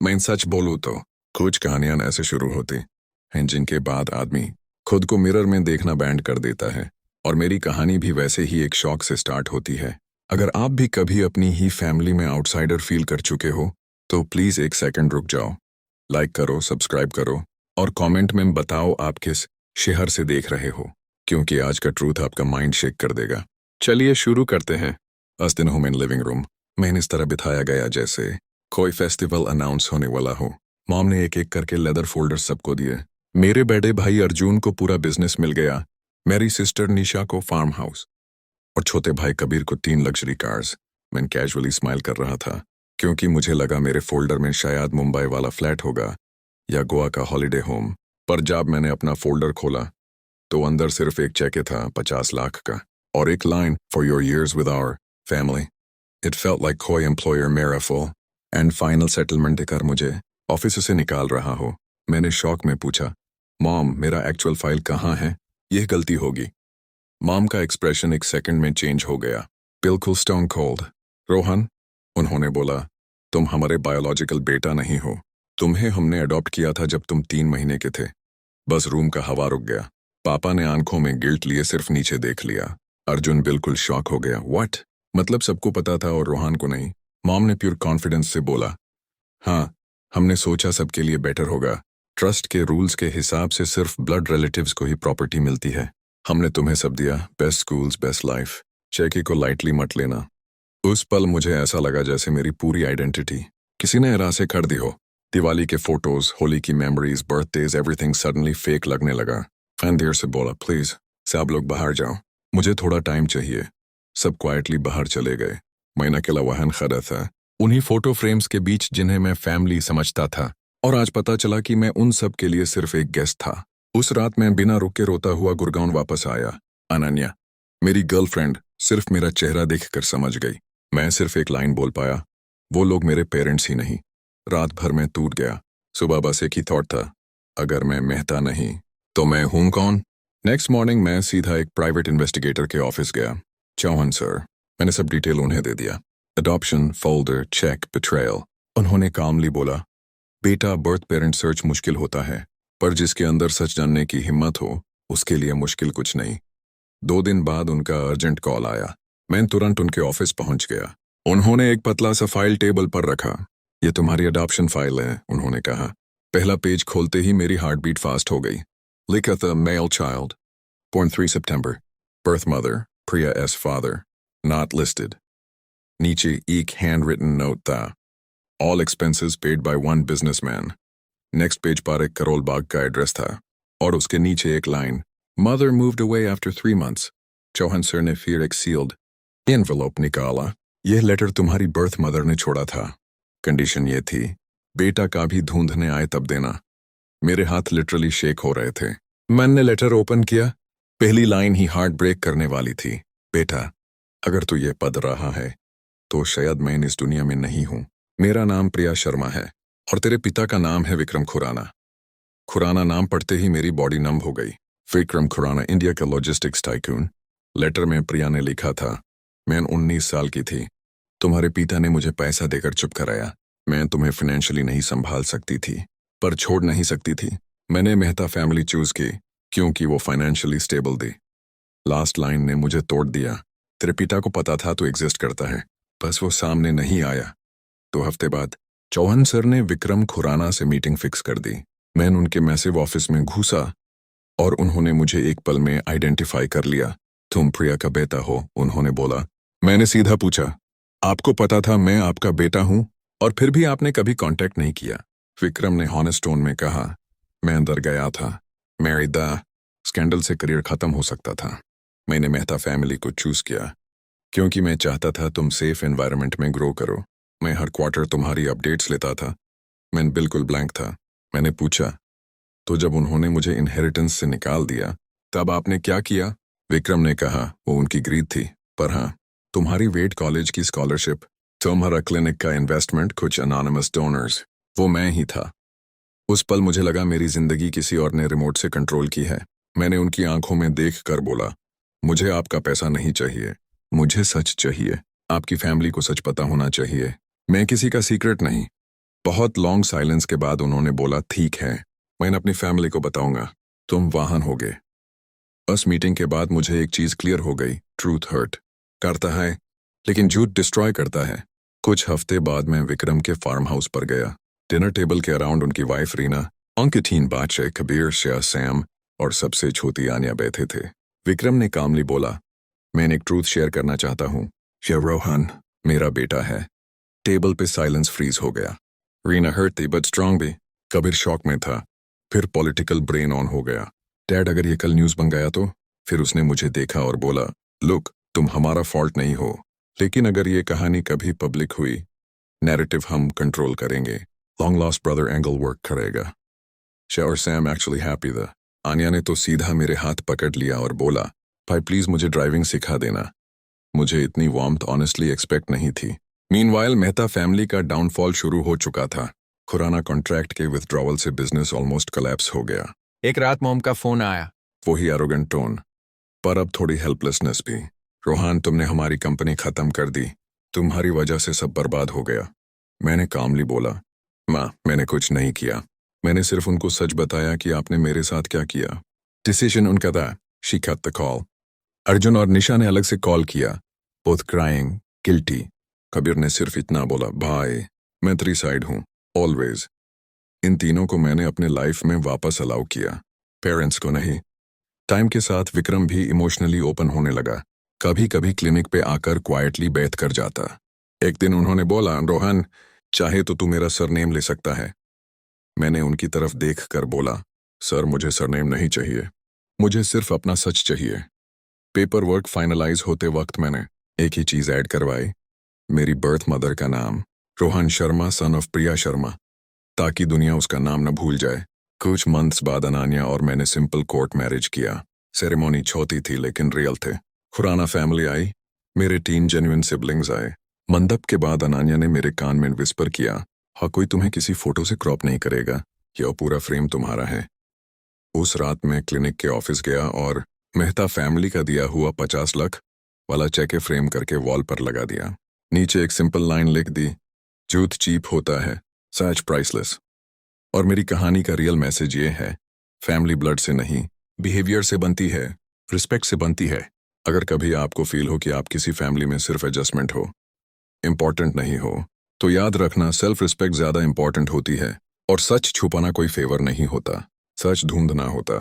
मैं सच बोलूं तो कुछ कहानियां ऐसे शुरू होती हैं जिनके बाद आदमी खुद को मिरर में देखना बैंड कर देता है। और मेरी कहानी भी वैसे ही एक शौक से स्टार्ट होती है। अगर आप भी कभी अपनी ही फैमिली में आउटसाइडर फील कर चुके हो तो प्लीज़ एक सेकंड रुक जाओ, लाइक करो, सब्सक्राइब करो और कमेंट में बताओ आप किस शहर से देख रहे हो, क्योंकि आज का ट्रूथ आपका माइंड शेक कर देगा। चलिए शुरू करते हैं। उस दिन हूँ मैं लिविंग रूम में इस तरह बिठाया गया जैसे कोई फेस्टिवल अनाउंस होने वाला हो। मॉम ने एक एक करके लेदर फोल्डर सबको दिए। मेरे बड़े भाई अर्जुन को पूरा बिजनेस मिल गया, मेरी सिस्टर निशा को फार्म हाउस और छोटे भाई कबीर को 3 लग्जरी कार्स। मैं कैजुअली स्माइल कर रहा था क्योंकि मुझे लगा मेरे फोल्डर में शायद मुंबई वाला फ्लैट होगा या गोवा का हॉलिडे होम। पर जब मैंने अपना फोल्डर खोला तो अंदर सिर्फ एक चेक था 50 लाख का और एक line, for your years with our family. It felt like कोई एम्प्लॉयर मेरा फुल एंड फाइनल सेटलमेंट देकर मुझे ऑफिस से निकाल रहा हो। मैंने शौक में पूछा, मॉम मेरा एक्चुअल फाइल कहाँ है? यह गलती होगी। मॉम का एक्सप्रेशन एक सेकंड में चेंज हो गया, बिल्कुल स्टोन कोल्ड। रोहन, उन्होंने बोला, तुम हमारे बायोलॉजिकल बेटा नहीं हो। तुम्हें हमने अडॉप्ट किया था जब तुम 3 महीने के थे। बस रूम का हवा रुक गया। पापा ने आंखों में गिल्ट लिए सिर्फ नीचे देख लिया। अर्जुन बिल्कुल शॉक हो गया। व्हाट? मतलब सबको पता था और रोहन को नहीं? मॉम ने प्योर कॉन्फिडेंस से बोला, हाँ, हमने सोचा सबके लिए बेटर होगा। ट्रस्ट के रूल्स के हिसाब से सिर्फ ब्लड रिलेटिव्स को ही प्रॉपर्टी मिलती है। हमने तुम्हें सब दिया, best schools, best life. Cheeky को लाइटली मत लेना। उस पल मुझे ऐसा लगा जैसे मेरी पूरी आइडेंटिटी किसी ने हरा से कर दी हो। दिवाली के फोटोज, होली की memories, birthdays, everything suddenly fake लगने लगा। फैन देर से बोला, प्लीज सब लोग बाहर जाओ, मुझे थोड़ा टाइम चाहिए। सब क्वाइटली बाहर चले गए। मैं अकेला वाहन खड़ा था उन्हीं फोटो फ्रेम्स के बीच जिन्हें मैं फैमिली समझता था। और आज पता चला कि मैं उन सब के लिए सिर्फ एक गेस्ट था। उस रात मैं बिना रुके रोता हुआ गुड़गांव वापस आया। अनन्या, मेरी गर्लफ्रेंड, सिर्फ मेरा चेहरा देखकर समझ गई। मैं सिर्फ एक लाइन बोल पाया, वो लोग मेरे पेरेंट्स ही नहीं। रात भर में टूट गया। सुबह बस एक ही थॉट था, अगर मैं मेहता नहीं तो मैं हूं कौन? नेक्स्ट मॉर्निंग मैं सीधा एक प्राइवेट इन्वेस्टिगेटर के ऑफिस गया। चौहान सर, मैंने सब डिटेल उन्हें दे दिया। Adoption, folder, check, betrayal. उन्होंने कामली बोला, बेटा बर्थ पेरेंट सर्च मुश्किल होता है, पर जिसके अंदर सच जानने की हिम्मत हो उसके लिए मुश्किल कुछ नहीं। 2 दिन बाद उनका अर्जेंट कॉल आया। मैं तुरंत उनके ऑफिस पहुंच गया। उन्होंने एक पतला सा फाइल टेबल पर रखा। ये तुम्हारी अडॉप्शन फाइल है, उन्होंने कहा। पहला पेज खोलते ही मेरी हार्ट बीट फास्ट हो गई। लिखा था, male child, born 3 September, birth mother, Priya S. father, not listed। नीचे एक हैंड रिटन नोट था, all expenses paid by one businessman। Next page पर एक करोल बाग का एड्रेस था और उसके नीचे एक line, mother moved away after 3 months। Chauhan sir ने फिर एक सील्ड एनवेलप निकाला। यह लेटर तुम्हारी बर्थ मदर ने छोड़ा था। कंडीशन ये थी, बेटा का भी ढूंढने आए तब देना। मेरे हाथ लिटरली शेक हो रहे थे। मैंने लेटर ओपन किया। पहली लाइन ही हार्ट ब्रेक करने वाली थी। बेटा, अगर तू ये पढ़ रहा है तो शायद मैं इस दुनिया में नहीं हूं। मेरा नाम प्रिया शर्मा है और तेरे पिता का नाम है विक्रम खुराना। खुराना नाम पढ़ते ही मेरी बॉडी नम हो गई। विक्रम खुराना, इंडिया का लॉजिस्टिक्स टाइकून। लेटर में प्रिया ने लिखा था, मैं 19 साल की थी। तुम्हारे पिता ने मुझे पैसा देकर चुप कराया। मैं तुम्हें फाइनेंशियली नहीं संभाल सकती थी, पर छोड़ नहीं सकती थी। मैंने मेहता फैमिली चूज की क्योंकि वो फाइनेंशियली स्टेबल थी। लास्ट लाइन ने मुझे तोड़ दिया। तेरे पिता को पता था तू एग्जिस्ट करता है, बस वो सामने नहीं आया। 2 हफ्ते बाद चौहान सर ने विक्रम खुराना से मीटिंग फिक्स कर दी। मैं उनके मैसिव ऑफिस में घुसा और उन्होंने मुझे एक पल में आइडेंटिफाई कर लिया। तुम प्रिया का बेटा हो, उन्होंने बोला। मैंने सीधा पूछा, आपको पता था मैं आपका बेटा हूं और फिर भी आपने कभी कांटेक्ट नहीं किया? विक्रम ने हॉनेस्ट टोन में कहा, मैं अंदर गया था। मैरी द स्कैंडल से करियर खत्म हो सकता था। मैंने मेहता फैमिली को चूज किया क्योंकि मैं चाहता था तुम सेफ एनवायरनमेंट में ग्रो करो। मैं हर क्वार्टर तुम्हारी अपडेट्स लेता था। मैं बिल्कुल ब्लैंक था। मैंने पूछा, तो जब उन्होंने मुझे इनहेरिटेंस से निकाल दिया तब आपने क्या किया? विक्रम ने कहा, वो उनकी ग्रीड थी, पर हाँ, तुम्हारी वेट कॉलेज की स्कॉलरशिप, तुम्हारा क्लिनिक का इन्वेस्टमेंट, कुछ अनोनिमस डोनर्स, वो मैं ही था। उस पल मुझे लगा मेरी जिंदगी किसी और ने रिमोट से कंट्रोल की है। मैंने उनकी आंखों में देख कर बोला, मुझे आपका पैसा नहीं चाहिए, मुझे सच चाहिए। आपकी फैमिली को सच पता होना चाहिए। मैं किसी का सीक्रेट नहीं। बहुत लॉन्ग साइलेंस के बाद उन्होंने बोला, ठीक है, मैं अपनी फैमिली को बताऊंगा, तुम वाहन हो गए। उस मीटिंग के बाद मुझे एक चीज क्लियर हो गई, ट्रूथ हर्ट करता है लेकिन झूठ डिस्ट्रॉय करता है। कुछ हफ्ते बाद मैं विक्रम के फार्म हाउस पर गया। डिनर टेबल के अराउंड उनकी वाइफ रीना, उनके 3 बच्चे कबीर, शाह, सैम और सबसे छोटी आनिया बैठे थे। विक्रम ने कामली बोला, मैं एक ट्रूथ शेयर करना चाहता हूँ, ये रोहन मेरा बेटा है। टेबल पे साइलेंस फ्रीज हो गया। रीना हर्ट थी बट स्ट्रांग भी। कबीर शॉक में था। फिर पॉलिटिकल ब्रेन ऑन हो गया। डैड, अगर ये कल न्यूज़ बन गया तो? फिर उसने मुझे देखा और बोला, लुक, तुम हमारा फॉल्ट नहीं हो, लेकिन अगर ये कहानी कभी पब्लिक हुई, नैरेटिव हम कंट्रोल करेंगे। Long lost brother angle work करेगा। शाह और सैम एक्चुअली हैप्पी था। आनिया ने तो सीधा मेरे हाथ पकड़ लिया और बोला, भाई प्लीज मुझे ड्राइविंग सिखा देना। मुझे इतनी वार्मथ ऑनेस्टली एक्सपेक्ट नहीं थी। मीनवाइल मेहता फैमिली का डाउनफॉल शुरू हो चुका था। खुराना कॉन्ट्रैक्ट के विथड्रॉवल से बिजनेस ऑलमोस्ट कोलैप्स हो गया। एक रात मॉम का फोन आया। वही एरोगेंट टोन, पर अब थोड़ी हेल्पलेसनेस भी। रोहान, तुमने हमारी कंपनी खत्म कर दी, तुम्हारी वजह से सब बर्बाद हो गया। मैंने कामली बोला, माँ मैंने कुछ नहीं किया, मैंने सिर्फ उनको सच बताया कि आपने मेरे साथ क्या किया। डिसीजन उनका था। She cut the call. Arjun और निशा ने अलग से कॉल किया, बोथ क्राइंग, गिल्टी। कबीर ने सिर्फ इतना बोला, भाई मैं तेरी साइड हूँ ऑलवेज। इन तीनों को मैंने अपने लाइफ में वापस अलाउ किया, पेरेंट्स को नहीं। टाइम के साथ विक्रम भी इमोशनली ओपन होने लगा। कभी कभी क्लिनिक पे आकर क्वाइटली बैठ कर जाता। एक दिन उन्होंने बोला, रोहन चाहे तो तू मेरा सरनेम ले सकता है। मैंने उनकी तरफ देख कर बोला, सर मुझे सरनेम नहीं चाहिए, मुझे सिर्फ अपना सच चाहिए। पेपर वर्क फाइनलाइज होते वक्त मैंने एक ही चीज ऐड करवाई, मेरी बर्थ मदर का नाम, रोहन शर्मा सन ऑफ प्रिया शर्मा, ताकि दुनिया उसका नाम न भूल जाए। कुछ मंथ्स बाद अनान्या और मैंने सिंपल कोर्ट मैरिज किया। सेरेमनी छोटी थी लेकिन रियल थे। खुराना फैमिली आई, मेरे 3 जेन्युइन सिबलिंग्स आए। मंडप के बाद अनान्या ने मेरे कान में विस्पर किया, हाँ कोई तुम्हें किसी फोटो से क्रॉप नहीं करेगा, यह पूरा फ्रेम तुम्हारा है। उस रात मैं क्लिनिक के ऑफिस गया और मेहता फैमिली का दिया हुआ 50 लाख वाला चेक फ्रेम करके वॉल पर लगा दिया। नीचे एक सिंपल लाइन लिख दी, झूठ चीप होता है, सच प्राइसलेस। और मेरी कहानी का रियल मैसेज ये है, फैमिली ब्लड से नहीं, बिहेवियर से बनती है, रिस्पेक्ट से बनती है। अगर कभी आपको फील हो कि आप किसी फैमिली में सिर्फ एडजस्टमेंट हो, इंपॉर्टेंट नहीं हो, तो याद रखना सेल्फ रिस्पेक्ट ज्यादा इंपॉर्टेंट होती है। और सच छुपाना कोई फेवर नहीं होता, सच ढूंढना होता।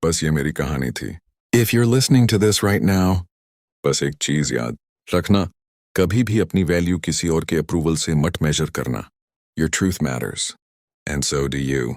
बस ये मेरी कहानी थी। If you're listening to this right now, बस एक चीज याद रखना, कभी भी अपनी वैल्यू किसी और के अप्रूवल से मत मेजर करना। Your truth matters, and so do you.